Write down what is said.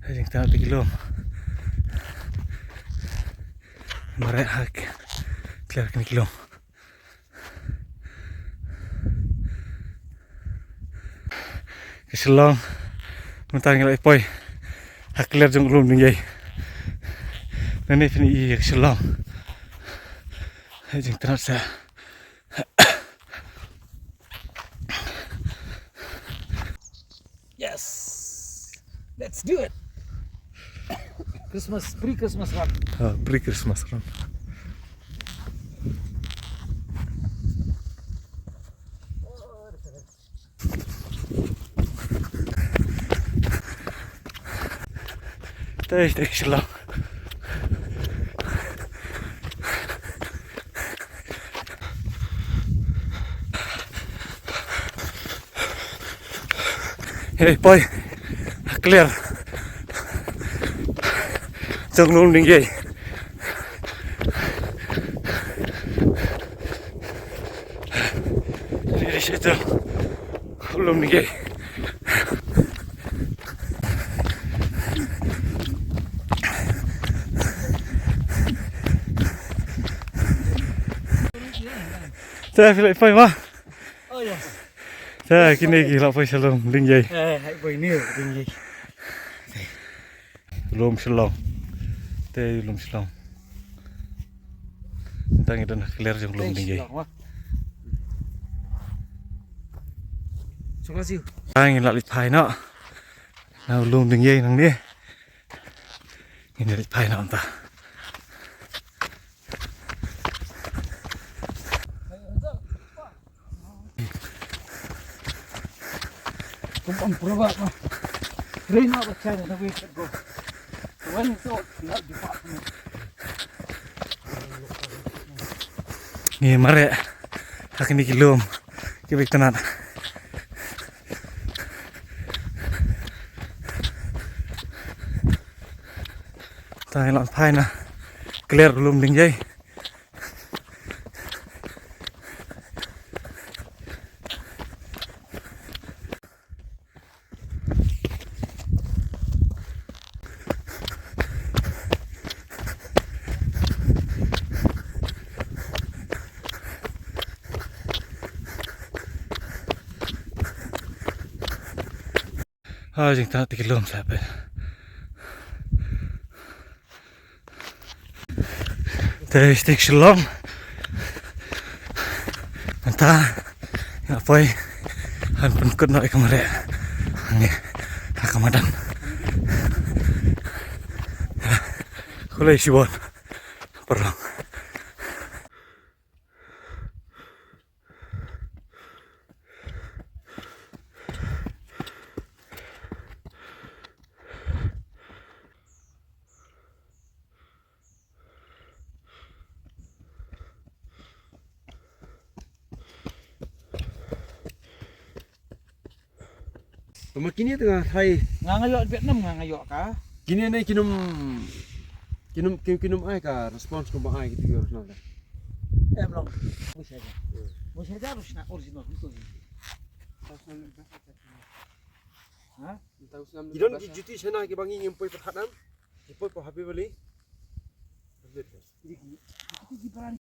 Yang tengah tigilom. Marek hak. Clear kini kilom. Keselong. Mentang ngelak poi. Hak clear jong ulum ningjai. Nani fini iya keselong. Yang tengah sa. Yes, let's do it. Christmas, pre-Christmas run. Pre-Christmas run. Teh keselong. Hey boy, clear. Jong ulum ningjai. Di situ ulum ningjai. Saya pilih poi mah. Oh yes. Saya kini gila poi selong ningjai. Hai boy ni tinggi. Ulum selong. Teh ulum selong. Tang itu nak clear jong ulum ningjai. Terima kasih. Tang ngelak lipai nak. Nah ulum ningjai nang ni. Ini lipai nak entah. Kumpang pura mah. Rain nak baca ni tapi go. Tuan itu nak jumpa aku. Ni marek. Hak ni kilom. Kibik tenan. Tang ngelak lipai nak. Clear ulum ningjai. Jeng tengah tigilom sampai. Teh stik selong. Entah apa han penkut nak kemarin. Ni Ramadan. Kulai sibon. Perang. Mà kini tengah Thai. Ngayok Vietnam ngayok kah? Kini ni kinum ai ka respons ko ba ai gitu harus nada. Belum. Masih ada harus nak original itu. Hah? Kidon juti sana ke bangi ngempoi perhatan. Ipoi ko happy bali. Jadi peran